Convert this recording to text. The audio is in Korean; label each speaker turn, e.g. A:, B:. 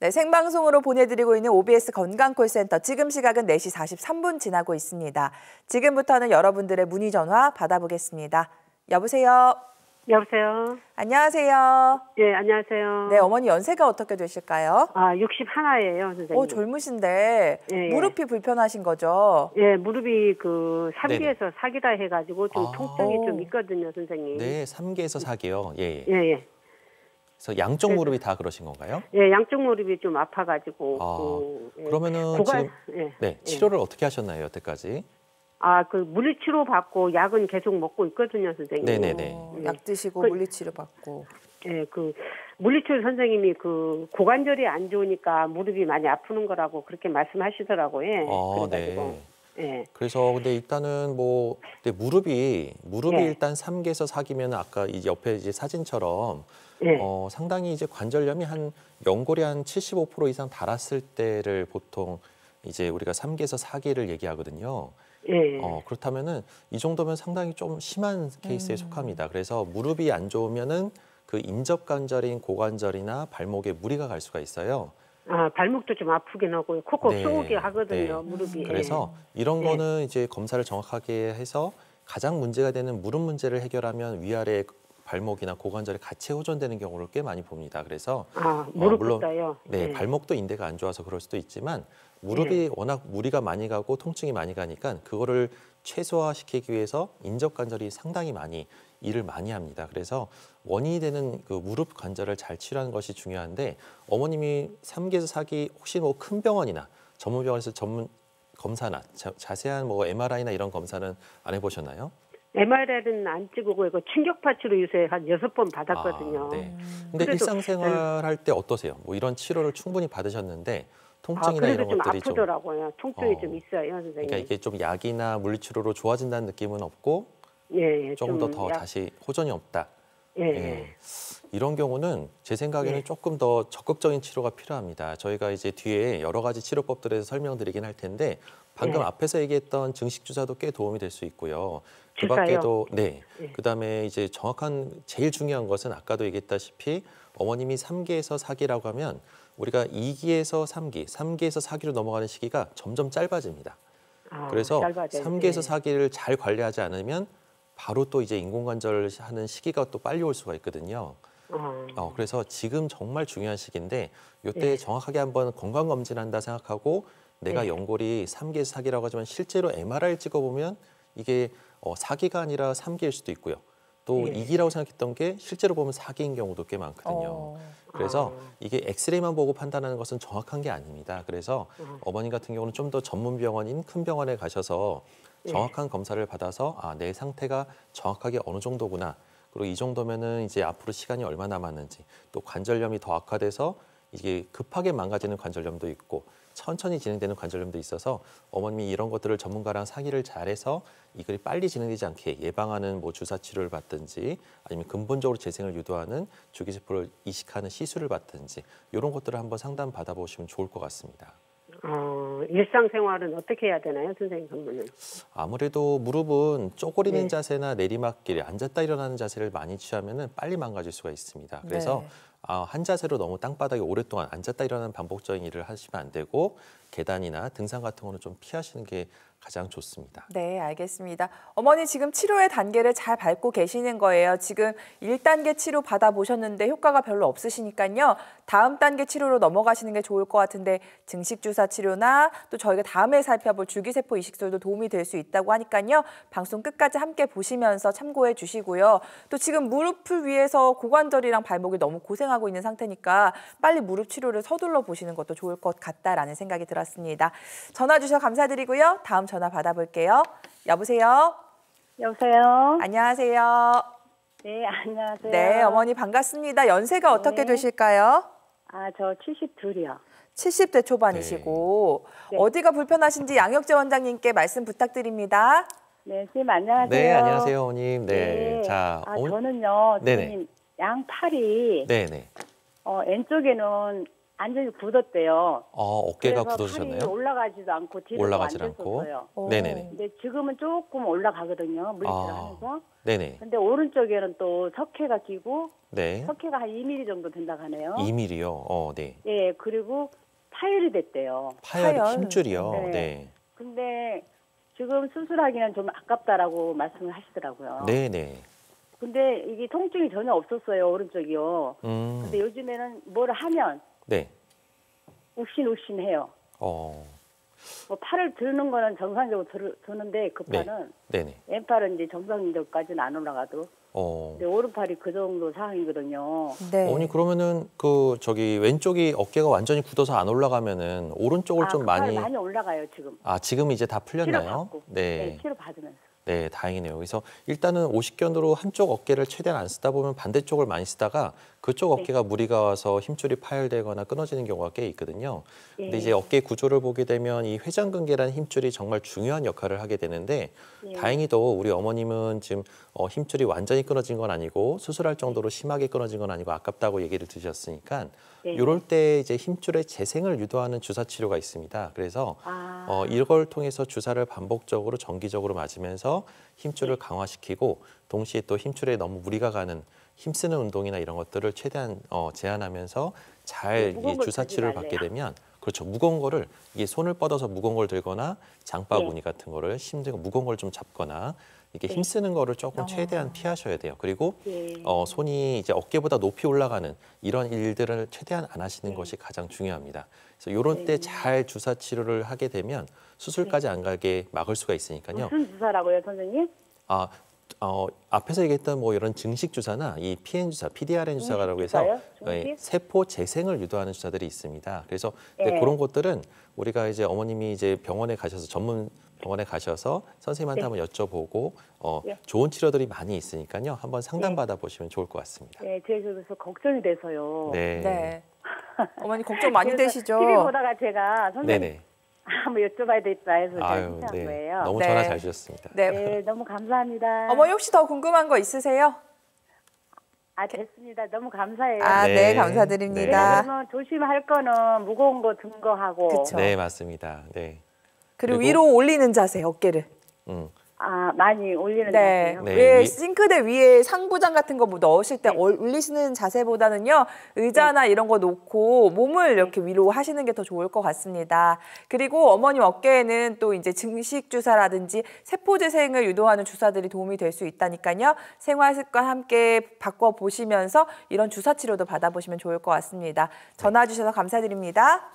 A: 네, 생방송으로 보내드리고 있는 OBS 건강콜센터 지금 시각은 4시 43분 지나고 있습니다. 지금부터는 여러분들의 문의 전화 받아보겠습니다. 여보세요?
B: 여보세요?
A: 안녕하세요?
B: 네, 안녕하세요.
A: 네, 어머니 연세가 어떻게 되실까요?
B: 61예요, 선생님.
A: 젊으신데
B: 예, 예.
A: 무릎이 불편하신 거죠?
B: 예, 무릎이 그 3기에서 4기다 해가지고 좀 통증이 좀 있거든요, 선생님.
C: 네, 3기에서 4기요. 예, 예.
B: 예, 예.
C: 그래서 양쪽 무릎이 다 그러신 건가요?
B: 예, 양쪽 무릎이 좀 아파가지고.
C: 예. 그러면은 지금 치료를 어떻게 하셨나요, 여태까지?
B: 그 물리치료 받고 약은 계속 먹고 있거든요, 선생님.
C: 네네네.
A: 약 드시고 물리치료 받고.
B: 예, 그 물리치료 선생님이 그 고관절이 안 좋으니까 무릎이 많이 아프는 거라고 그렇게 말씀하시더라고요.
C: 네.
B: 예.
C: 그래서 근데 일단은 근데 무릎이
B: 예.
C: 일단 3기에서 4기면 아까 이 옆에 이제 사진처럼
B: 예.
C: 상당히 이제 관절염이 한 연골이 한 75% 이상 달았을 때를 보통 이제 우리가 3기에서 4기를 얘기하거든요.
B: 예.
C: 그렇다면은 이 정도면 상당히 좀 심한 케이스에 속합니다. 그래서 무릎이 안 좋으면은 그 인접 관절인 고관절이나 발목에 무리가 갈 수가 있어요.
B: 발목도 좀 아프긴 하고요. 콕콕 쏘게 하거든요, 무릎이.
C: 그래서 이런 거는 이제 검사를 정확하게 해서 가장 문제가 되는 무릎 문제를 해결하면 위아래 발목이나 고관절이 같이 호전되는 경우를 꽤 많이 봅니다. 그래서
B: 무릎부터요.
C: 물론 발목도 인대가 안 좋아서 그럴 수도 있지만 무릎이 워낙 무리가 많이 가고 통증이 많이 가니까 그거를 최소화시키기 위해서 인접 관절이 상당히 많이 일을 많이 합니다. 그래서 원인이 되는 그 무릎 관절을 잘 치료하는 것이 중요한데 어머님이 3기에서 4기 혹시 뭐 큰 병원이나 전문 병원에서 전문 검사나 자세한 뭐 MRI나 이런 검사는 안 해보셨나요?
B: MRI는 안 찍고 이거 충격파 치료 요새 한 6번 받았거든요.
C: 네. 근데 일상생활 할 때 어떠세요? 뭐 이런 치료를 충분히 받으셨는데 통증이나 이런
B: 좀
C: 것들이
B: 아프더라고요. 통증이 좀 있어요, 선생님.
C: 그러니까 이게 좀 약이나 물리치료로 좋아진다는 느낌은 없고 조금 더 다시 호전이 없다. 이런 경우는 제 생각에는 조금 더 적극적인 치료가 필요합니다. 저희가 이제 뒤에 여러 가지 치료법들에 대해서 설명드리긴 할 텐데 방금 앞에서 얘기했던 증식 주사도 꽤 도움이 될 수 있고요. 그 밖에도 그다음에 이제 정확한 제일 중요한 것은 아까도 얘기했다시피 어머님이 3기에서 4기라고 하면 우리가 2기에서 3기, 3기에서 4기로 넘어가는 시기가 점점 짧아집니다. 그래서 3기에서 4기를 잘 관리하지 않으면 바로 또 이제 인공관절 하는 시기가 또 빨리 올 수가 있거든요. 그래서 지금 정말 중요한 시기인데 이때 정확하게 한번 건강검진한다 생각하고 내가 연골이 3기에서 4기라고 하지만 실제로 MRI를 찍어보면 이게 4기가 아니라 3기일 수도 있고요. 또 2기라고 생각했던 게 실제로 보면 4기인 경우도 꽤 많거든요. 그래서 이게 엑스레이만 보고 판단하는 것은 정확한 게 아닙니다. 그래서 어머님 같은 경우는 좀 더 전문 병원인 큰 병원에 가셔서 정확한 검사를 받아서 내 상태가 정확하게 어느 정도구나. 그리고 이 정도면은 이제 앞으로 시간이 얼마 남았는지 또 관절염이 더 악화돼서 이게 급하게 망가지는 관절염도 있고 천천히 진행되는 관절염도 있어서 어머님이 이런 것들을 전문가랑 상의를 잘해서 이걸 빨리 진행되지 않게 예방하는 뭐 주사 치료를 받든지 아니면 근본적으로 재생을 유도하는 주기세포를 이식하는 시술을 받든지 이런 것들을 한번 상담 받아보시면 좋을 것 같습니다.
B: 일상생활은 어떻게 해야 되나요, 선생님 그러면은?
C: 아무래도 무릎은 쪼그리는 자세나 내리막길, 앉았다 일어나는 자세를 많이 취하면은 빨리 망가질 수가 있습니다. 그래서 한 자세로 너무 땅바닥에 오랫동안 앉았다 일어나는 반복적인 일을 하시면 안 되고 계단이나 등산 같은 거는 좀 피하시는 게 가장 좋습니다.
A: 네, 알겠습니다. 어머니 지금 치료의 단계를 잘 밟고 계시는 거예요. 지금 1단계 치료 받아보셨는데 효과가 별로 없으시니까요. 다음 단계 치료로 넘어가시는 게 좋을 것 같은데 증식주사 치료나 또 저희가 다음에 살펴볼 주기세포 이식술도 도움이 될 수 있다고 하니까요. 방송 끝까지 함께 보시면서 참고해 주시고요. 또 지금 무릎을 위해서 고관절이랑 발목이 너무 고생하고 있는 상태니까 빨리 무릎 치료를 서둘러 보시는 것도 좋을 것 같다라는 생각이 들었습니다. 전화 주셔서 감사드리고요. 다음 전화 받아볼게요. 여보세요?
D: 여보세요?
A: 안녕하세요.
D: 네, 안녕하세요.
A: 네, 어머니 반갑습니다. 연세가 어떻게 되실까요?
D: 저 72이요.
A: 70대 초반이시고 어디가 불편하신지 양혁재 원장님께 말씀 부탁드립니다.
D: 네, 선생님 안녕하세요.
C: 네, 안녕하세요, 어머님. 네. 자,
D: 저는요, 선생님 양팔이 왼쪽에는 완전히 굳었대요.
C: 어깨가
D: 그래서
C: 굳어지셨나요?
D: 팔이 올라가지도 않고 뒤로
C: 올라가질
D: 안
C: 않고.
D: 됐었어요.
C: 네네네.
D: 근데 지금은 조금 올라가거든요. 물리치료 하면서.
C: 네네.
D: 근데 오른쪽에는 또 석회가 끼고
C: 네.
D: 석회가 한 2mm 정도 된다고 하네요.
C: 2mm요. 네.
D: 예, 그리고 파열이 됐대요.
C: 파열 힘줄이요.
D: 네.
C: 네.
D: 근데 지금 수술하기는 좀 아깝다라고 말씀을 하시더라고요.
C: 네네.
D: 근데 이게 통증이 전혀 없었어요, 오른쪽이요. 근데 요즘에는 뭘 하면
C: 네.
D: 욱신욱신해요. 뭐 팔을 드는 거는 정상적으로 드는데 그 팔은
C: 네네.
D: 왼팔은 이제 정상적까지는 안 올라가도. 근데 오른팔이 그 정도 상황이거든요.
A: 네.
C: 어머니 그러면은 왼쪽이 어깨가 완전히 굳어서 안 올라가면은 오른쪽을 좀
D: 그
C: 많이
D: 많이 올라가요 지금.
C: 지금 이제 다 풀렸나요?
D: 치료 받고.
C: 네.
D: 치료 받으면서.
C: 네, 다행이네요. 그래서 일단은 오십견으로 한쪽 어깨를 최대한 안 쓰다 보면 반대쪽을 많이 쓰다가 그쪽 어깨가 무리가 와서 힘줄이 파열되거나 끊어지는 경우가 꽤 있거든요. 근데 이제 어깨 구조를 보게 되면 이 회전근개라는 힘줄이 정말 중요한 역할을 하게 되는데 다행히도 우리 어머님은 지금 힘줄이 완전히 끊어진 건 아니고 수술할 정도로 심하게 끊어진 건 아니고 아깝다고 얘기를 드셨으니까 이럴 때 이제 힘줄의 재생을 유도하는 주사 치료가 있습니다. 그래서 이걸 통해서 주사를 반복적으로 정기적으로 맞으면서 힘줄을 강화시키고 동시에 또 힘줄에 너무 무리가 가는 힘쓰는 운동이나 이런 것들을 최대한 제한하면서 잘 이 주사 치료를 받게 되면 그렇죠. 무거운 거를 이게 손을 뻗어서 무거운 걸 들거나 장바구니 같은 거를 힘들고 무거운 걸 좀 잡거나 이게 힘쓰는 거를 조금 최대한 피하셔야 돼요. 그리고 손이 이제 어깨보다 높이 올라가는 이런 일들을 최대한 안 하시는 것이 가장 중요합니다. 그래서 이런 때 잘 주사 치료를 하게 되면 수술까지 안 가게 막을 수가 있으니까요.
D: 무슨 주사라고요, 선생님?
C: 앞에서 얘기했던 뭐 이런 증식 주사나 이 PN 주사, PDRN 주사라고 해서 세포 재생을 유도하는 주사들이 있습니다. 그래서 그런 것들은 우리가 이제 어머님이 이제 병원에 가셔서 전문 병원에 가셔서 선생님한테 한번 여쭤보고 좋은 치료들이 많이 있으니까요. 한번 상담받아 보시면 좋을 것 같습니다.
D: 네, 그래서 걱정이 돼서요.
A: 네. 어머니 걱정 많이 되시죠?
D: TV 보다가 제가 선생님
C: 네네.
D: 한번 여쭤봐야 되겠다 해서 제가 신청한 거예요.
C: 너무 전화 잘 주셨습니다.
A: 네.
D: 너무 감사합니다.
A: 어머니 혹시 더 궁금한 거 있으세요?
D: 됐습니다. 너무 감사해요.
A: 네, 감사드립니다.
D: 그러면 조심할 거는 무거운 거 든 거 하고.
A: 그쵸.
C: 네, 맞습니다. 네.
A: 그리고 위로 올리는 자세, 어깨를.
D: 많이 올리는
A: 네.
D: 자세요?
A: 왜 싱크대 위에 상부장 같은 거 뭐 넣으실 때 올리시는 자세보다는요. 의자나 이런 거 놓고 몸을 이렇게 위로 하시는 게 더 좋을 것 같습니다. 그리고 어머님 어깨에는 또 이제 증식 주사라든지 세포 재생을 유도하는 주사들이 도움이 될 수 있다니까요. 생활 습관 함께 바꿔 보시면서 이런 주사 치료도 받아보시면 좋을 것 같습니다. 전화 주셔서 감사드립니다.